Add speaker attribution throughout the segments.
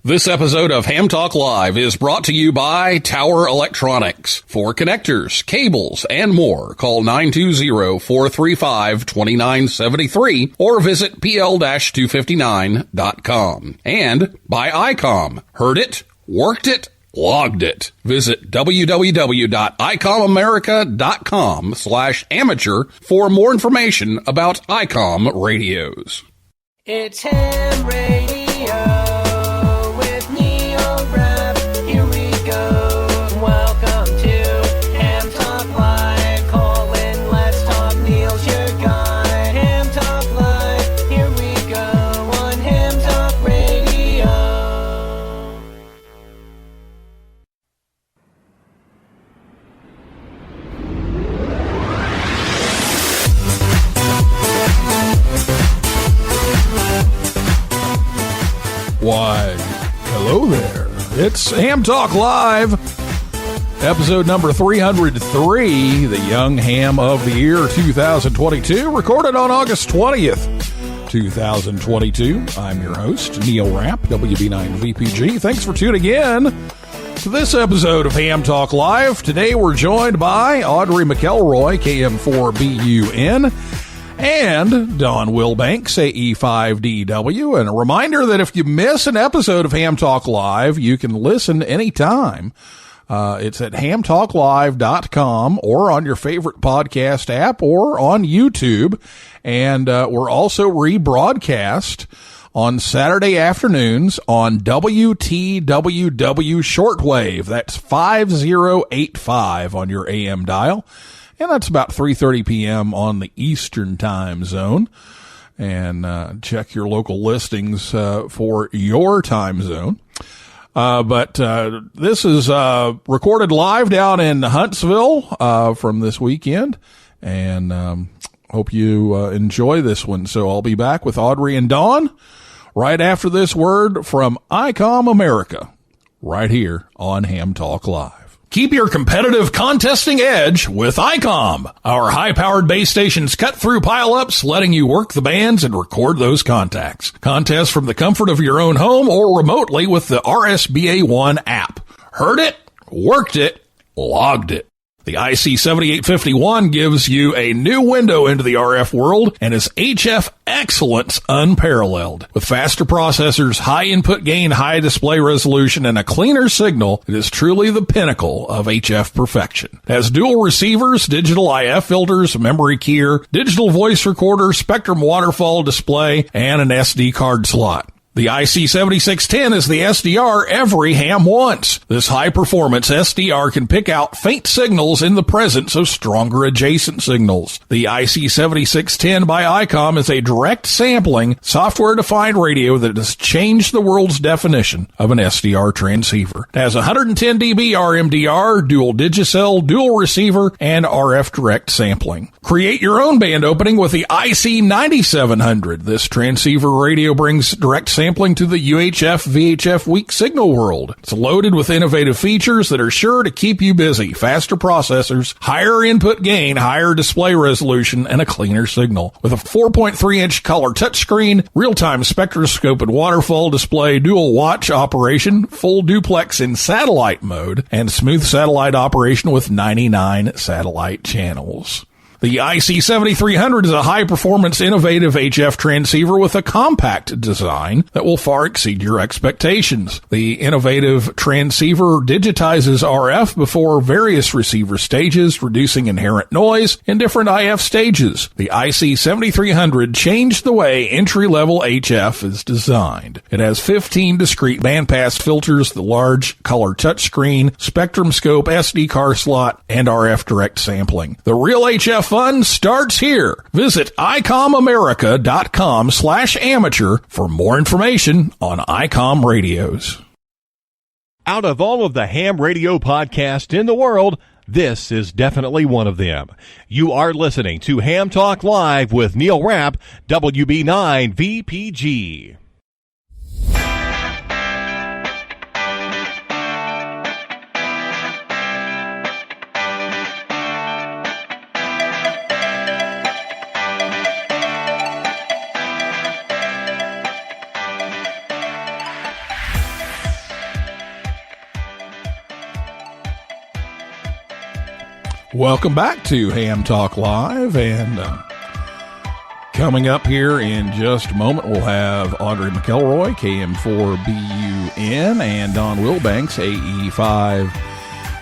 Speaker 1: This episode of Ham Talk Live is brought to you by Tower Electronics. For connectors, cables, and more, call 920-435-2973 or visit pl-259.com. And by ICOM. Heard it, worked it, logged it. Visit www.icommamerica.com/amateur for more information about ICOM radios.
Speaker 2: It's Ham Radio.
Speaker 3: Why, hello there. It's Ham Talk Live, episode number 303, the Young Ham of the Year 2022, recorded on August 20th, 2022. I'm your host, Neil Rapp, WB9VPG. Thanks for tuning in to this episode of Ham Talk Live. Today we're joined by Audrey McElroy, KM4BUN, and Don Wilbanks, AE5DW. And a reminder that if you miss an episode of Ham Talk Live, you can listen anytime. It's at hamtalklive.com or on your favorite podcast app or on YouTube. And we're also rebroadcast on Saturday afternoons on WTWW shortwave. That's 5085 on your AM dial. And that's about 3:30 p.m. on the Eastern time zone. And check your local listings for your time zone. But this is recorded live down in Huntsville from this weekend. And hope you enjoy this one. So I'll be back with Audrey and Dawn right after this word from ICOM America right here on Ham Talk Live. Keep your competitive contesting edge with ICOM. Our high-powered base stations cut through pile-ups, letting you work the bands and record those contacts. Contest from the comfort of your own home or remotely with the RSBA One app. Heard it, worked it, logged it. The IC7851 gives you a new window into the RF world and is HF excellence unparalleled. With faster processors, high input gain, high display resolution, and a cleaner signal, it is truly the pinnacle of HF perfection. It has dual receivers, digital IF filters, memory keyer, digital voice recorder, Spectrum waterfall display, and an SD card slot. The IC7610 is the SDR every ham wants. This high-performance SDR can pick out faint signals in the presence of stronger adjacent signals. The IC7610 by ICOM is a direct sampling, software-defined radio that has changed the world's definition of an SDR transceiver. It has 110 dB RMDR, dual Digicel, dual receiver, and RF direct sampling. Create your own band opening with the IC9700. This transceiver radio brings direct sampling to the UHF VHF weak signal world. It's loaded with innovative features that are sure to keep you busy. Faster processors, higher input gain, higher display resolution, and a cleaner signal. With a 4.3-inch color touchscreen, real-time spectroscope and waterfall display, dual watch operation, full duplex in satellite mode, and smooth satellite operation with 99 satellite channels. The IC7300 is a high-performance, innovative HF transceiver with a compact design that will far exceed your expectations. The innovative transceiver digitizes RF before various receiver stages, reducing inherent noise in different IF stages. The IC7300 changed the way entry-level HF is designed. It has 15 discrete bandpass filters, the large color touchscreen, Spectrum scope, SD card slot, and RF direct sampling. The real HF fun starts here. Visit ICOMamerica.com/amateur for more information on ICOM radios.
Speaker 4: Out of all of the ham radio podcasts in the world, this is definitely one of them. You are listening to Ham Talk Live with Neil Rapp, WB9VPG.
Speaker 3: Welcome back to Ham Talk Live, and coming up here in just a moment, we'll have Audrey McElroy, KM4BUN, and Don Wilbanks,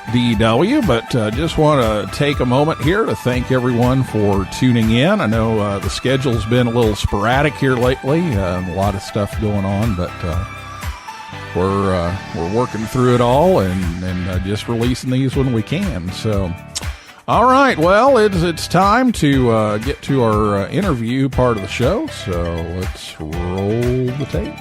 Speaker 3: AE5DW. But just want to take a moment here to thank everyone for tuning in. I know the schedule's been a little sporadic here lately, a lot of stuff going on, but we're working through it all and just releasing these when we can. So. All right, well, it's time to get to our interview part of the show, so let's roll the tape.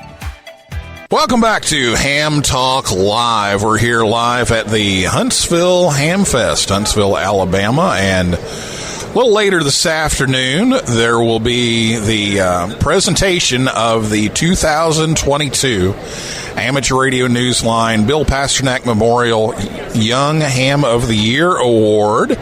Speaker 3: Welcome back to Ham Talk Live. We're here live at the Huntsville Hamfest, Huntsville, Alabama, and a little later this afternoon, there will be the presentation of the 2022 Amateur Radio Newsline Bill Pasternak Memorial Young Ham of the Year Award.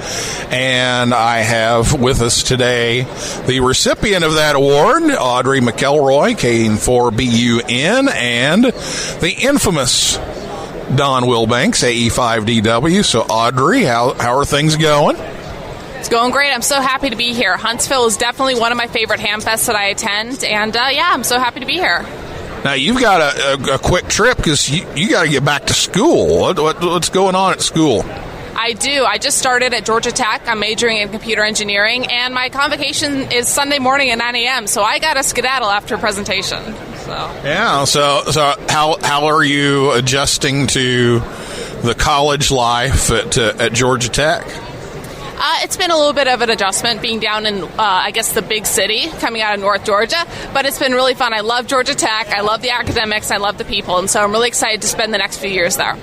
Speaker 3: And I have with us today the recipient of that award, Audrey McElroy, KM4BUN, and the infamous Don Wilbanks, AE5DW. So, Audrey, how are things going?
Speaker 5: It's going great. I'm so happy to be here. Huntsville is definitely one of my favorite Hamfests that I attend, and I'm so happy to be here.
Speaker 3: Now, you've got a quick trip because you got to get back to school. What's going on at school?
Speaker 5: I do. I just started at Georgia Tech. I'm majoring in computer engineering, and my convocation is Sunday morning at 9 a.m., so I got to skedaddle after a presentation.
Speaker 3: Yeah, so how are you adjusting to the college life at Georgia Tech?
Speaker 5: It's been a little bit of an adjustment being down in, the big city, coming out of North Georgia, but it's been really fun. I love Georgia Tech. I love the academics. I love the people, and so I'm really excited to spend the next few years there.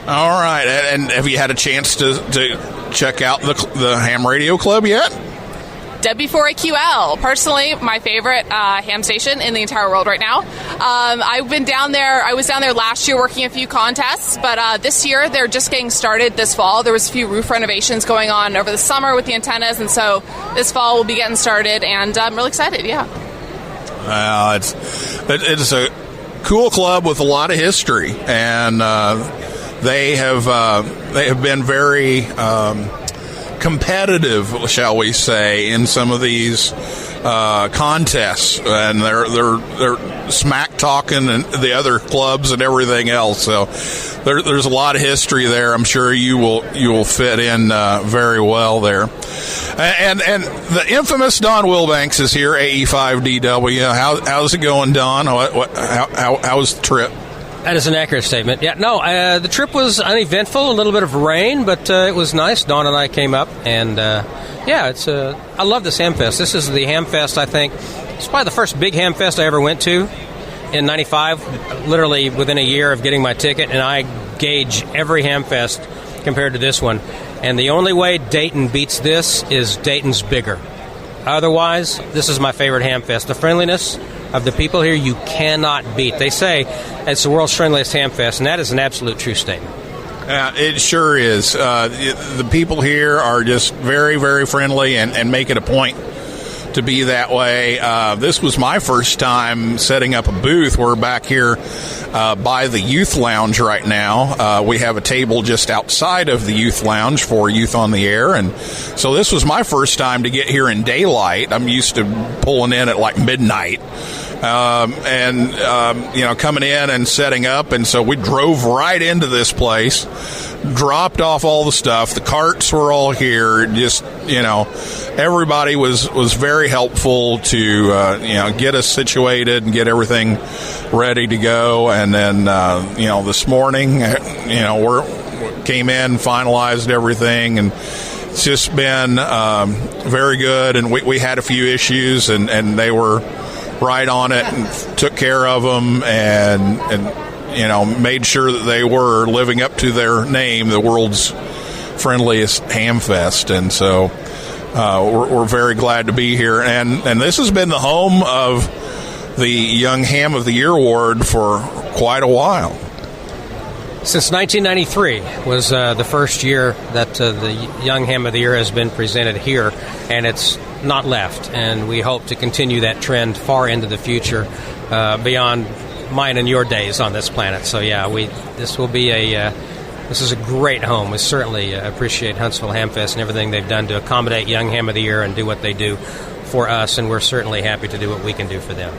Speaker 3: All right, and have you had a chance to check out the Ham Radio Club yet?
Speaker 5: W4AQL, personally, my favorite ham station in the entire world right now. I've been down there. I was down there last year working a few contests, but this year they're just getting started this fall. There was a few roof renovations going on over the summer with the antennas, and so this fall we'll be getting started, and I'm really excited, yeah.
Speaker 3: It's a cool club with a lot of history, and they have been very competitive, shall we say, in some of these contests, and they're smack talking and the other clubs and everything else. So there's a lot of history there. I'm sure you will fit in very well there. And the infamous Don Wilbanks is here, AE5DW. How's it going, Don? How was the trip?
Speaker 6: That is an accurate statement. Yeah, no, the trip was uneventful, a little bit of rain, but it was nice. Dawn and I came up, and I love this Hamfest. This is the Hamfest, I think. It's probably the first big Hamfest I ever went to in 95, literally within a year of getting my ticket, and I gauge every Hamfest compared to this one. And the only way Dayton beats this is Dayton's bigger. Otherwise, this is my favorite Hamfest. The friendliness of the people here you cannot beat. They say it's the world's friendliest Hamfest, and that is an absolute true statement.
Speaker 3: It sure is. The people here are just very, very friendly and make it a point to be that way. This was my first time setting up a booth. We're back here by the Youth Lounge right now. We have a table just outside of the Youth Lounge for Youth on the Air, and so this was my first time to get here in daylight. I'm used to pulling in at like midnight. Coming in and setting up, and so we drove right into this place, dropped off all the stuff. The carts were all here. Just, everybody was very helpful to, get us situated and get everything ready to go. And then, this morning, we came in, finalized everything, and it's just been very good. And we had a few issues, and they were right on it and took care of them and made sure that they were living up to their name, the world's friendliest Hamfest. And so we're very glad to be here. And this has been the home of the Young Ham of the Year Award for quite a while.
Speaker 6: Since 1993 was the first year that the Young Ham of the Year has been presented here, and it's not left, and we hope to continue that trend far into the future, beyond mine and your days on this planet. So yeah, this will be a this is a great home. We certainly appreciate Huntsville Hamfest and everything they've done to accommodate Young Ham of the Year and do what they do for us, and we're certainly happy to do what we can do for them.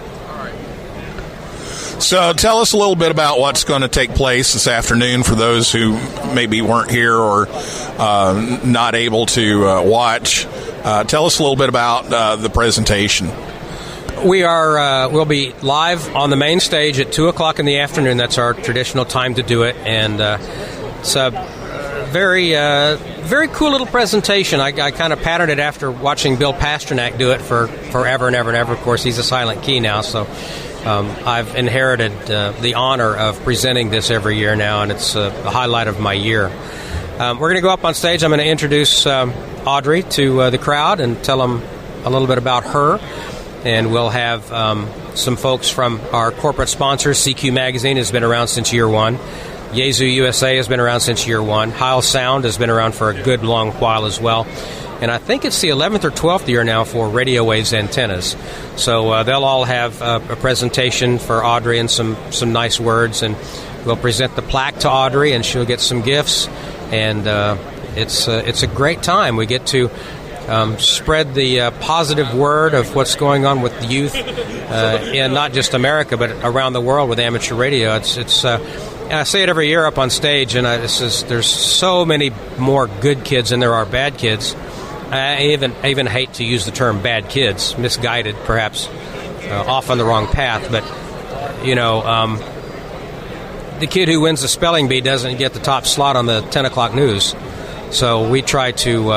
Speaker 3: So tell us a little bit about what's going to take place this afternoon for those who maybe weren't here or not able to watch. Tell us a little bit about the presentation.
Speaker 6: We'll be live on the main stage at 2 o'clock in the afternoon. That's our traditional time to do it, and it's a very cool little presentation. I kind of patterned it after watching Bill Pasternak do it for forever and ever and ever. Of course, he's a silent key now, so I've inherited the honor of presenting this every year now, and it's the highlight of my year. We're going to go up on stage. I'm going to introduce Audrey to the crowd and tell them a little bit about her, and we'll have some folks from our corporate sponsors. CQ Magazine has been around since year one. Yazoo USA has been around since year one. Heil Sound has been around for a good long while as well. And I think it's the 11th or 12th year now for Radio Waves antennas. So they'll all have a presentation for Audrey and some nice words. And we'll present the plaque to Audrey, and she'll get some gifts. And it's a great time. We get to spread the positive word of what's going on with the youth in not just America, but around the world with amateur radio. It's I say it every year up on stage, and there's so many more good kids than there are bad kids. I even hate to use the term bad kids, misguided, perhaps, off on the wrong path. But the kid who wins the spelling bee doesn't get the top slot on the 10 o'clock news. So we try to do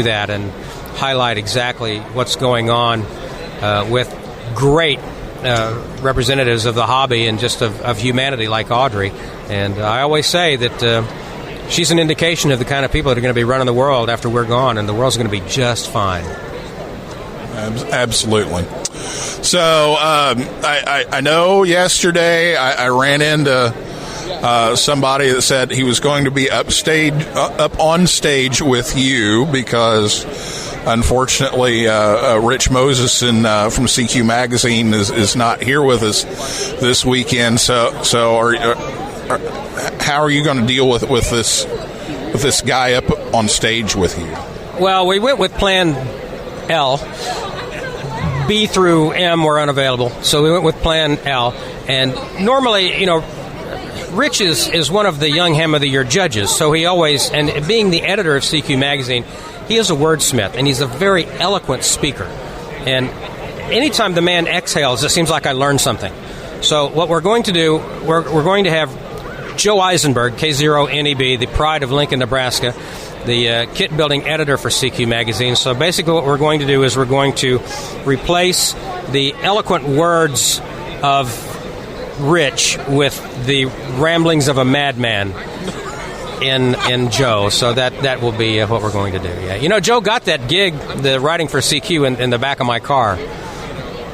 Speaker 6: that and highlight exactly what's going on with great representatives of the hobby and just of humanity like Audrey. And I always say that she's an indication of the kind of people that are going to be running the world after we're gone, and the world's going to be just fine.
Speaker 3: Absolutely. So I know yesterday I ran into somebody that said he was going to be up on stage with you because unfortunately Rich Moses from CQ Magazine is not here with us this weekend. So how are you going to deal with this guy up on stage with you?
Speaker 6: Well, we went with Plan L. B through M were unavailable, so we went with Plan L. And normally, Rich is one of the Young Ham of the Year judges, so he always, and being the editor of CQ Magazine, he is a wordsmith, and he's a very eloquent speaker. And anytime the man exhales, it seems like I learned something. So what we're going to do, we're going to have Joe Eisenberg, K0NEB, the pride of Lincoln, Nebraska, the kit building editor for CQ Magazine. So basically what we're going to do is we're going to replace the eloquent words of Rich with the ramblings of a madman in Joe. So that will be what we're going to do. Yeah. Joe got that gig, the writing for CQ, in the back of my car.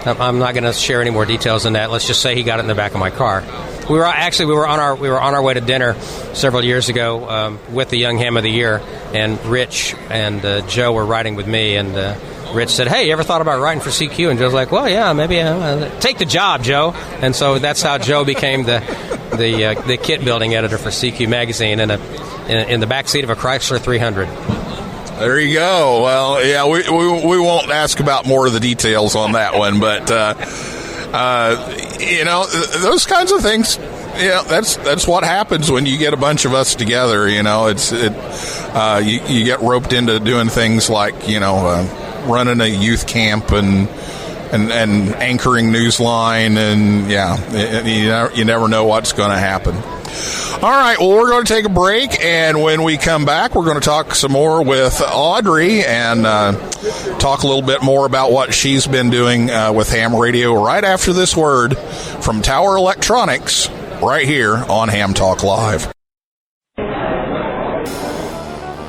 Speaker 6: I'm not going to share any more details than that. Let's just say he got it in the back of my car. We were on our way to dinner several years ago with the Young Ham of the Year, and Rich and Joe were riding with me, and Rich said, "Hey, you ever thought about writing for CQ?" And Joe's like, "Well, yeah, maybe. Take the job, Joe." And so that's how Joe became the kit building editor for CQ Magazine in the back seat of a Chrysler 300.
Speaker 3: There you go. Well, yeah, we won't ask about more of the details on that one, but those kinds of things. That's what happens when you get a bunch of us together. You get roped into doing things like running a youth camp and anchoring Newsline, and you never know what's going to happen. All right, well, we're going to take a break, and when we come back, we're going to talk some more with Audrey and talk a little bit more about what she's been doing with ham radio right after this word from Tower Electronics right here on Ham Talk Live.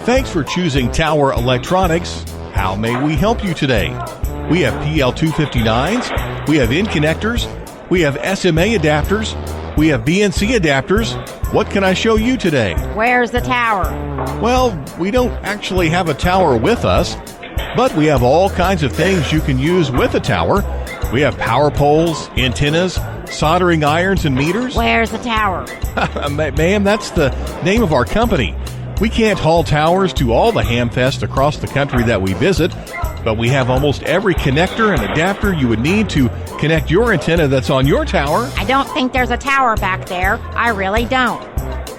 Speaker 4: Thanks for choosing Tower Electronics. How may we help you today? We have PL259s, we have in connectors, we have SMA adapters, we have BNC adapters. What can I show you today?
Speaker 7: Where's the tower?
Speaker 4: Well, we don't actually have a tower with us, but we have all kinds of things you can use with a tower. We have power poles, antennas, Soldering irons and meters?
Speaker 7: Where's the tower?
Speaker 4: Ma'am, that's the name of our company. We can't haul towers to all the Hamfest across the country that we visit, but we have almost every connector and adapter you would need to connect your antenna that's on your tower.
Speaker 7: I don't think there's a tower back there. I really don't.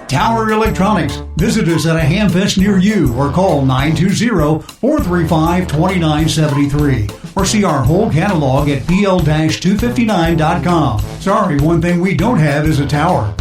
Speaker 8: Tower Electronics. Visit us at a Hamfest near you or call 920-435-2973 or see our whole catalog at pl-259.com. Sorry, one thing we don't have is a tower.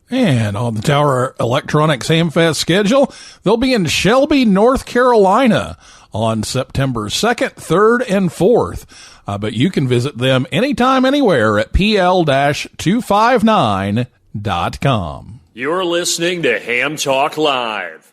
Speaker 3: And on the Tower Electronics Hamfest schedule, they'll be in Shelby, North Carolina on September 2nd, 3rd, and 4th. But you can visit them anytime, anywhere at pl-259.com.
Speaker 9: You're listening to Ham Talk Live.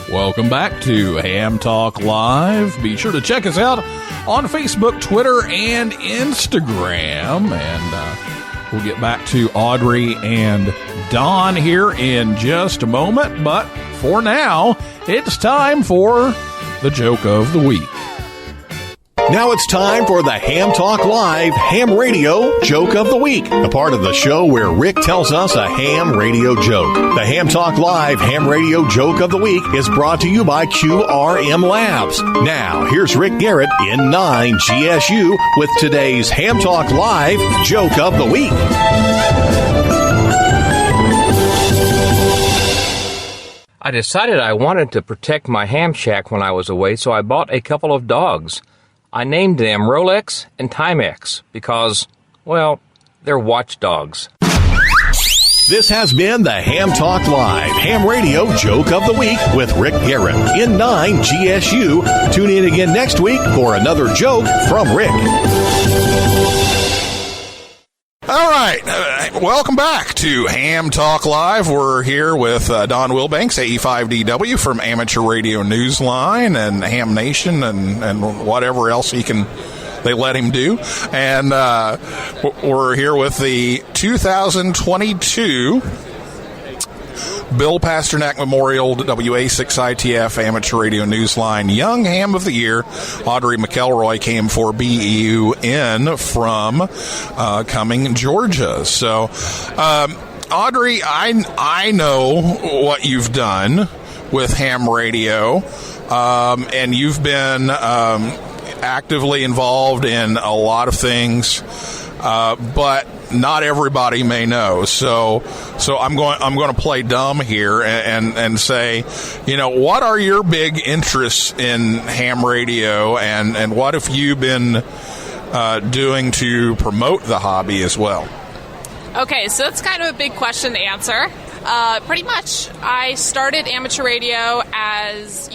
Speaker 3: Welcome back to Ham Talk Live. Be sure to check us out on Facebook, Twitter, and Instagram. And we'll get back to Audrey and Don here in just a moment. But for now, it's time for the Joke of the Week.
Speaker 4: Now it's time for the Ham Talk Live Ham Radio Joke of the Week, a part of the show where Rick tells us a ham radio joke. The Ham Talk Live Ham Radio Joke of the Week is brought to you by QRM Labs. Now, here's Rick Garrett in 9GSU with today's Ham Talk Live Joke of the Week.
Speaker 10: I decided I wanted to protect my ham shack when I was away, so I bought a couple of dogs. I named them Rolex and Timex because, well, they're watchdogs.
Speaker 4: This has been the Ham Talk Live Ham Radio Joke of the Week with Rick Garrett in 9GSU. Tune in again next week for another joke from Rick.
Speaker 3: All right. Welcome back to Ham Talk Live. We're here with Don Wilbanks, AE5DW from Amateur Radio Newsline and Ham Nation and whatever else they let him do. And we're here with the 2022 Bill Pasternak Memorial WA6ITF Amateur Radio Newsline Young Ham of the Year, Audrey McElroy, KM4BUN from Cumming, Georgia. So, Audrey, I know what you've done with ham radio, and you've been actively involved in a lot of things, but not everybody may know. So I'm going to play dumb here and say, what are your big interests in ham radio, and what have you been doing to promote the hobby as well?
Speaker 5: Okay, so that's kind of a big question to answer. Pretty much, I started amateur radio as,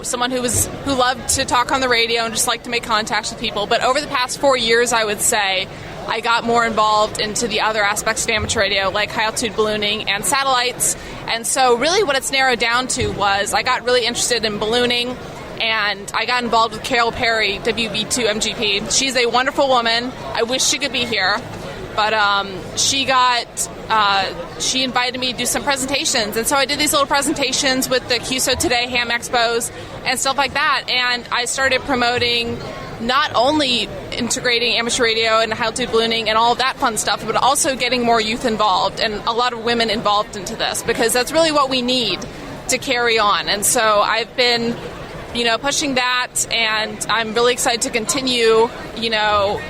Speaker 5: someone who loved to talk on the radio and just liked to make contacts with people. But over the past 4 years, I would say, I got more involved into the other aspects of amateur radio, like high-altitude ballooning and satellites. And so really what it's narrowed down to was I got really interested in ballooning, and I got involved with Carol Perry, WB2MGP. She's a wonderful woman. I wish she could be here. But she invited me to do some presentations. And so I did these little presentations with the QSO Today Ham Expos and stuff like that. And I started promoting not only integrating amateur radio and high-altitude ballooning and all of that fun stuff, but also getting more youth involved and a lot of women involved into this, because that's really what we need to carry on. And so I've been, pushing that, and I'm really excited to continue,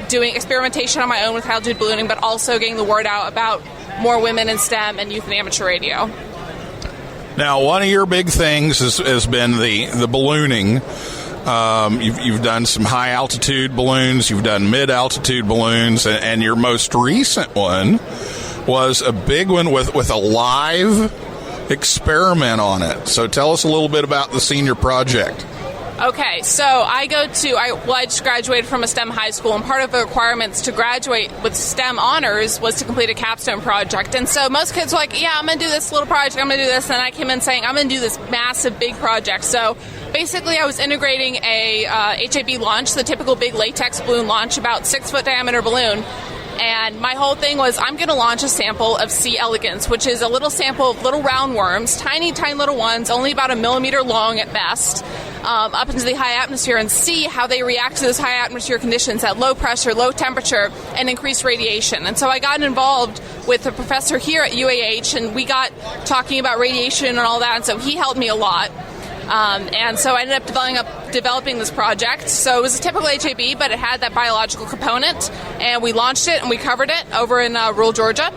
Speaker 5: doing experimentation on my own with high-altitude ballooning, but also getting the word out about more women in STEM and youth in amateur radio.
Speaker 3: Now, one of your big things has been the ballooning. You've done some high-altitude balloons, you've done mid-altitude balloons, and your most recent one was a big one with a live experiment on it. So tell us a little bit about the senior project.
Speaker 5: Okay, so I just graduated from a STEM high school, and part of the requirements to graduate with STEM honors was to complete a capstone project. And so most kids were like, yeah, I'm going to do this little project, I'm going to do this, and I came in saying, I'm going to do this massive, big project. So basically I was integrating a HAB launch, the typical big latex balloon launch, about 6-foot diameter balloon. And my whole thing was, I'm going to launch a sample of C. elegans, which is a little sample of little roundworms, tiny, tiny little ones, only about 1 millimeter long at best, up into the high atmosphere, and see how they react to those high atmosphere conditions at low pressure, low temperature, and increased radiation. And so I got involved with a professor here at UAH, and we got talking about radiation and all that, and so he helped me a lot. And so I ended up developing this project. So it was a typical HAB, but it had that biological component, and we launched it and we covered it over in rural Georgia.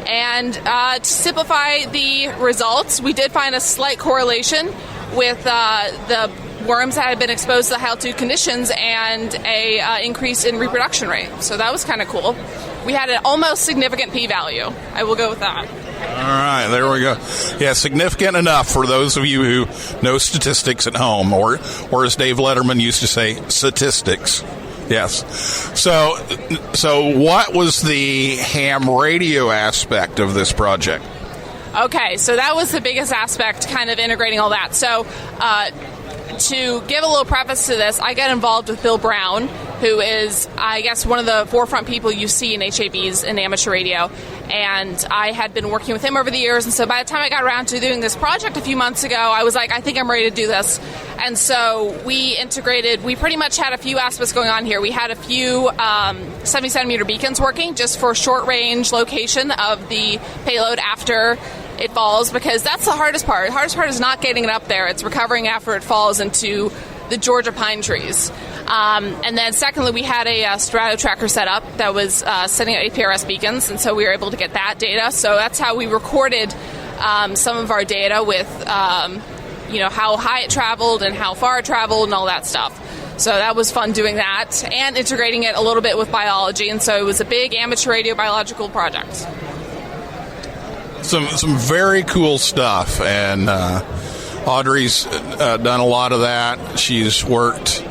Speaker 5: And to simplify the results, we did find a slight correlation with the worms that had been exposed to the high altitude conditions and a increase in reproduction rate. So that was kind of cool. We had an almost significant p-value. I will go with that.
Speaker 3: All right, there we go. Yeah, significant enough for those of you who know statistics at home, or as Dave Letterman used to say, statistics. Yes. So what was the ham radio aspect of this project?
Speaker 5: Okay, so that was the biggest aspect, kind of integrating all that. So to give a little preface to this, I got involved with Bill Brown, who is, I guess, one of the forefront people you see in HABs in amateur radio. And I had been working with him over the years, and so by the time I got around to doing this project a few months ago, I was like, I think I'm ready to do this. And so we pretty much had a few aspects going on here. We had a few 70-centimeter beacons working just for short-range location of the payload after it falls, because that's the hardest part. The hardest part is not getting it up there. It's recovering after it falls into the Georgia pine trees. And then secondly, we had a strato tracker set up that was sending out APRS beacons, and so we were able to get that data. So that's how we recorded some of our data with how high it traveled and how far it traveled and all that stuff. So that was fun doing that and integrating it a little bit with biology, and so it was a big amateur radio biological project.
Speaker 3: Some very cool stuff, and Audrey's done a lot of that. She's worked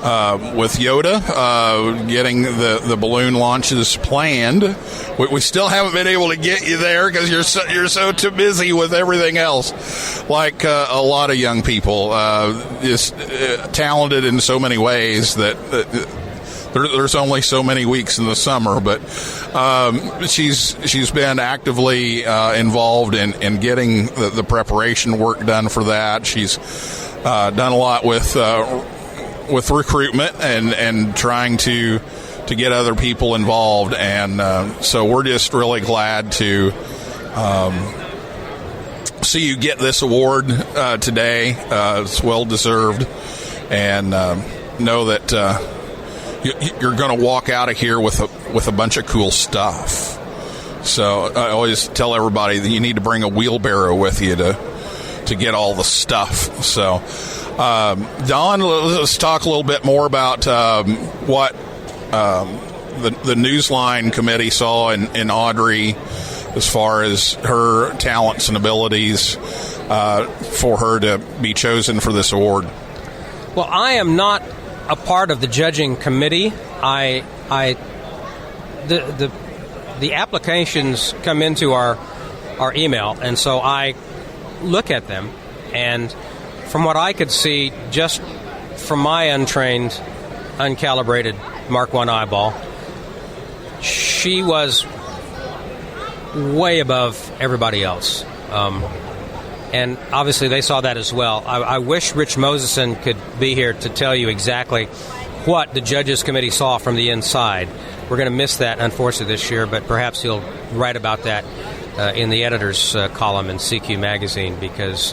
Speaker 3: with Yoda, getting the balloon launches planned. We still haven't been able to get you there because you're so too busy with everything else. Like a lot of young people, just talented in so many ways that there's only so many weeks in the summer. But she's been actively involved in getting the preparation work done for that. She's done a lot with recruitment and trying to get other people involved, and so we're just really glad to see you get this award today. It's well deserved, and know that you're going to walk out of here with a bunch of cool stuff. So I always tell everybody that you need to bring a wheelbarrow with you to get all the stuff. So Don, let's talk a little bit more about what the Newsline committee saw in Audrey as far as her talents and abilities for her to be chosen for this award.
Speaker 6: Well, I am not a part of the judging committee. The applications come into our email, and so I look at them, and from what I could see, just from my untrained, uncalibrated Mark I eyeball, she was way above everybody else. And obviously they saw that as well. I wish Rich Moseson could be here to tell you exactly what the Judges Committee saw from the inside. We're going to miss that, unfortunately, this year, but perhaps he'll write about that in the editor's column in CQ Magazine, because,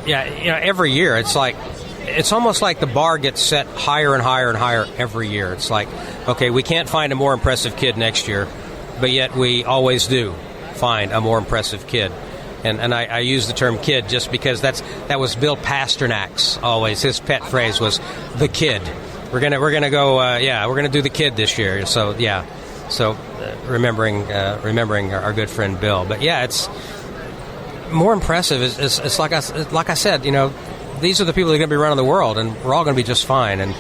Speaker 6: every year it's almost like the bar gets set higher and higher and higher every year. It's like, okay, we can't find a more impressive kid next year, but yet we always do find a more impressive kid. And I use the term kid just because that was Bill Pasternak's always. His pet phrase was the kid. We're gonna go. We're gonna do the kid this year. So yeah. So remembering our good friend Bill. But yeah, it's more impressive. It's like I said. these are the people that are going to be running the world, and we're all going to be just fine. And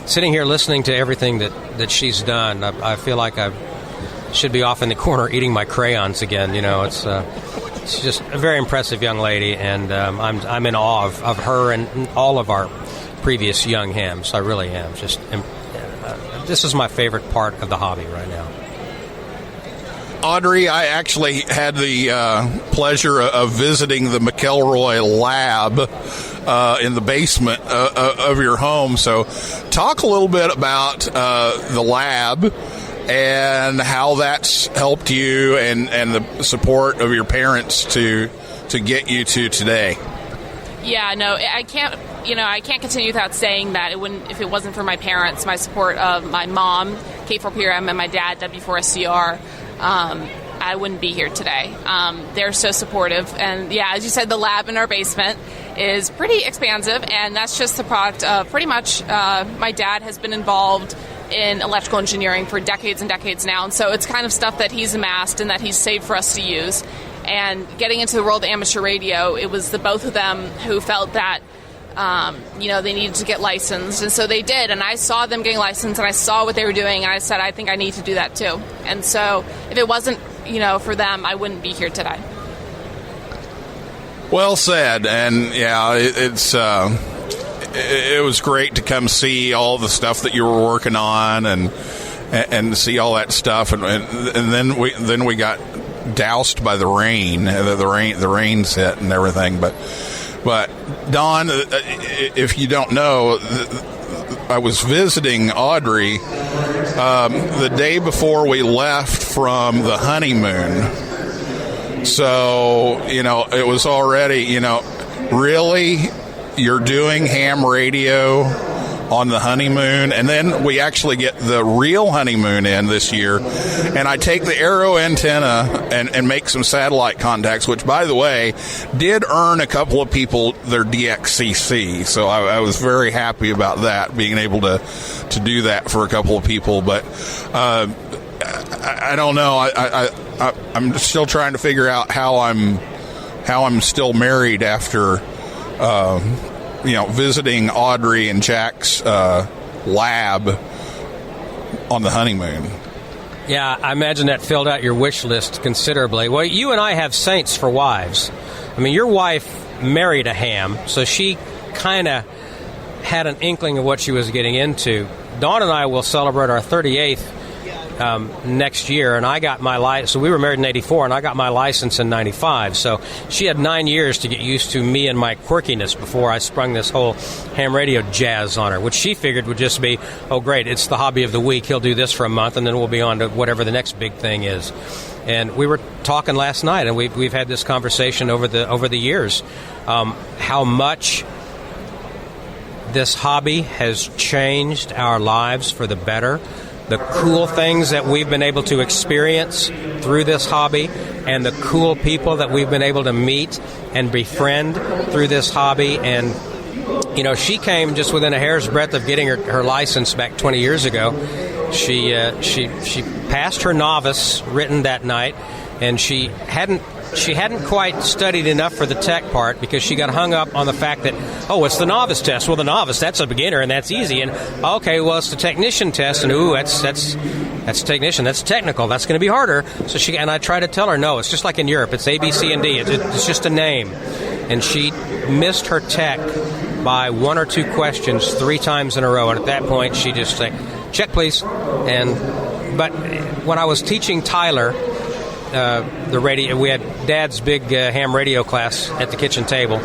Speaker 6: sitting here listening to everything that she's done, I feel like I should be off in the corner eating my crayons again. It's just a very impressive young lady, and I'm in awe of her and all of our previous young hams. I really am. This is my favorite part of the hobby right now.
Speaker 3: Audrey, I actually had the pleasure of visiting the McElroy lab in the basement of your home. So talk a little bit about the lab and how that's helped you and the support of your parents to get you to today.
Speaker 5: Yeah, no, I can't continue without saying that if it wasn't for my parents, my support of my mom, K4BUN, and my dad, W4SCR, I wouldn't be here today. They're so supportive. And yeah, as you said, the lab in our basement is pretty expansive, and that's just the product of pretty much my dad has been involved in electrical engineering for decades and decades now. And so it's kind of stuff that he's amassed and that he's saved for us to use. And getting into the world of amateur radio, it was the both of them who felt that they needed to get licensed, and so they did. And I saw them getting licensed, and I saw what they were doing, and I said, I think I need to do that too. And so if it wasn't, for them, I wouldn't be here today.
Speaker 3: Well said. And yeah, it was great to come see all the stuff that you were working on and see all that stuff, and then we got doused by the rain. The rain's hit and everything, but Don, if you don't know, I was visiting Audrey the day before we left from the honeymoon. So, it was already, really, you're doing ham radio on the honeymoon, and then we actually get the real honeymoon in this year, and I take the Aero antenna and make some satellite contacts, which, by the way, did earn a couple of people their DXCC, so I was very happy about that, being able to do that for a couple of people. But I don't know, I'm still trying to figure out how I'm still married after visiting Audrey and Jack's lab on the honeymoon.
Speaker 6: Yeah, I imagine that filled out your wish list considerably. Well, you and I have saints for wives. I mean, your wife married a ham, so she kind of had an inkling of what she was getting into. Dawn and I will celebrate our 38th next year, and I got my license. So we were married in 84, and I got my license in 95. So she had 9 years to get used to me and my quirkiness before I sprung this whole ham radio jazz on her, which she figured would just be, oh, great, it's the hobby of the week. He'll do this for a month, and then we'll be on to whatever the next big thing is. And we were talking last night, and we've had this conversation over the years, how much this hobby has changed our lives for the better. The cool things that we've been able to experience through this hobby, and the cool people that we've been able to meet and befriend through this hobby. And, she came just within a hair's breadth of getting her license back 20 years ago. She passed her novice written that night, and she hadn't quite studied enough for the tech part, because she got hung up on the fact that, it's the novice test. Well, the novice, that's a beginner, and that's easy. And, okay, well, it's the technician test, and, that's technician. That's technical. That's going to be harder. So and I try to tell her, no, it's just like in Europe. It's A, B, C, and D. It's just a name. And she missed her tech by one or two questions 3 times in a row. And at that point, she just said, check, please. But when I was teaching Tyler the radio, we had Dad's big ham radio class at the kitchen table,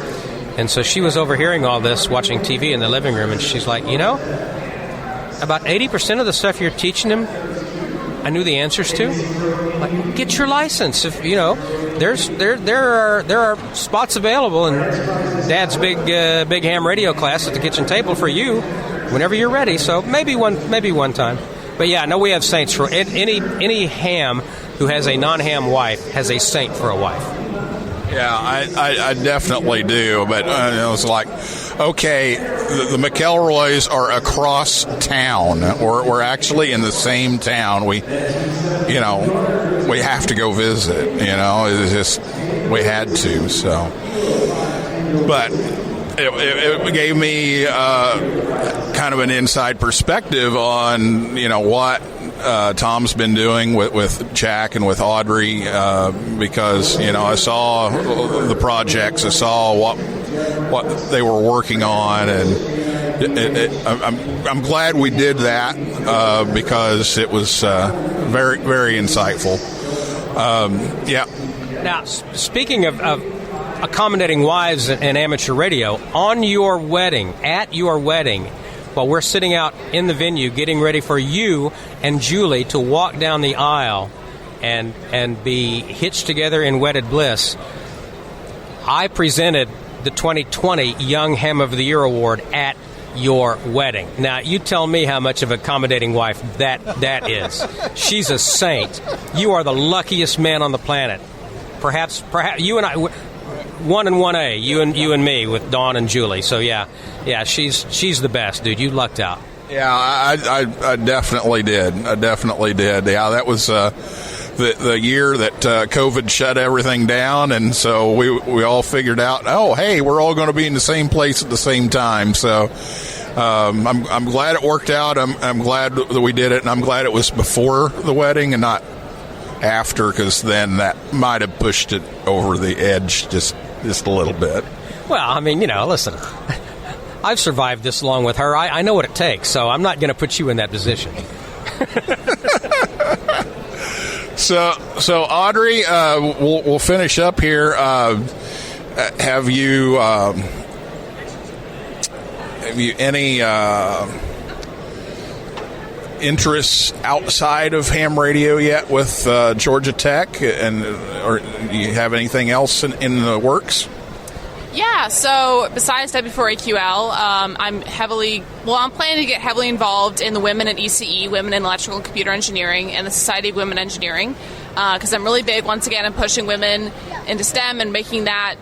Speaker 6: and so she was overhearing all this, watching TV in the living room, and she's like, about 80% of the stuff you're teaching him, I knew the answers to. Like, get your license. If there are spots available in Dad's big ham radio class at the kitchen table for you whenever you're ready. So maybe one time. But yeah, no, we have saints for any ham who has a non-ham wife has a saint for a wife.
Speaker 3: Yeah, I definitely do. But it's like, okay, the McElroys are across town. We're actually in the same town. We have to go visit. It's just we had to. So, but it gave me kind of an inside perspective on, what Tom's been doing with Jack and with Audrey, because, I saw the projects, I saw what they were working on, and I'm glad we did that because it was very, very insightful. Yeah.
Speaker 6: Now, speaking of accommodating wives and amateur radio, at your wedding, while we're sitting out in the venue getting ready for you and Julie to walk down the aisle and be hitched together in wedded bliss, I presented the 2020 Young Ham of the Year Award at your wedding. Now, you tell me how much of an accommodating wife that is. She's a saint. You are the luckiest man on the planet. Perhaps you and I, 1 and 1A, you and me with Dawn and Julie. So yeah, she's the best, dude. You lucked out.
Speaker 3: Yeah, I definitely did. Yeah, that was the year that COVID shut everything down, and so we all figured out, oh, hey, we're all going to be in the same place at the same time. So I'm glad it worked out. I'm glad that we did it, and I'm glad it was before the wedding and not after, because then that might have pushed it over the edge just a little bit.
Speaker 6: Well, I mean, listen, I've survived this long with her. I know what it takes, so I'm not going to put you in that position. So
Speaker 3: Audrey, we'll finish up here. Have you any interests outside of ham radio yet with Georgia Tech, or do you have anything else in the works?
Speaker 5: Yeah, so besides W4AQL, I'm planning to get heavily involved in the Women in ECE, Women in Electrical and Computer Engineering, and the Society of Women Engineering, because I'm really big, once again, in pushing women into STEM and making that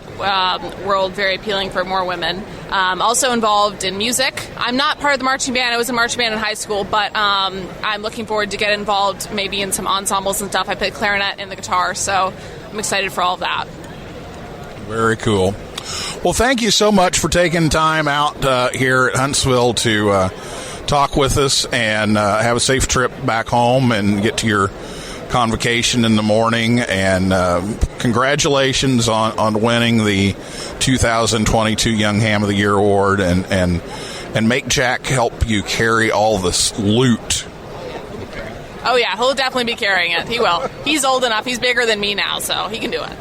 Speaker 5: world very appealing for more women. Also involved in music. I'm not part of the marching band. I was in marching band in high school, but I'm looking forward to get involved maybe in some ensembles and stuff. I play clarinet and the guitar, so I'm excited for all of that.
Speaker 3: Very cool. Well, thank you so much for taking time out here at Huntsville to talk with us, and have a safe trip back home and get to your convocation in the morning. And congratulations on winning the 2022 Young Ham of the Year Award, and make Jack help you carry all this loot.
Speaker 5: Oh, yeah, he'll definitely be carrying it. He will. He's old enough. He's bigger than me now, so he can do it.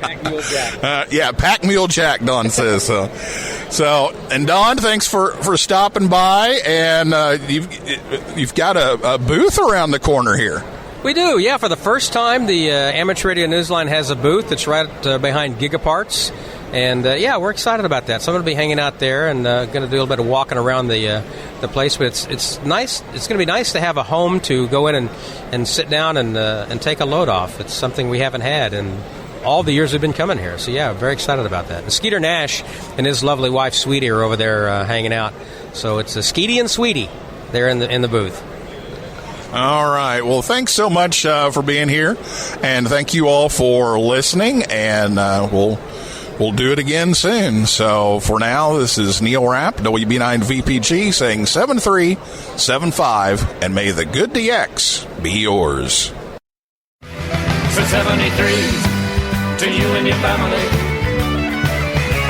Speaker 6: Pack Mule Jack.
Speaker 3: Pack Mule Jack, Don says. So, and Don, thanks for stopping by, and you've got a booth around the corner here.
Speaker 6: We do, yeah. For the first time, the Amateur Radio Newsline has a booth that's right behind Gigaparts, and we're excited about that. So I'm going to be hanging out there and going to do a little bit of walking around the place. But it's nice. It's going to be nice to have a home to go in and sit down and take a load off. It's something we haven't had in all the years we've been coming here. So yeah, very excited about that. And Skeeter Nash and his lovely wife Sweetie are over there hanging out. So it's Skeetie and Sweetie there in the booth.
Speaker 3: All right. Well, thanks so much for being here, and thank you all for listening. And we'll do it again soon. So for now, this is Neil Rapp, WB9VPG, saying 7375, and may the good DX be yours.
Speaker 2: For 73. To you and your family,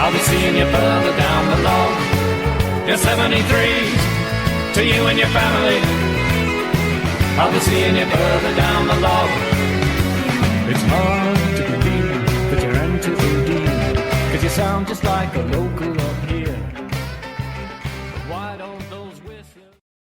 Speaker 2: I'll be seeing you further down the law. Your 73s, to you and your family, I'll be seeing you further down the law. It's hard to believe that you're into the deal, 'cause you sound just like a low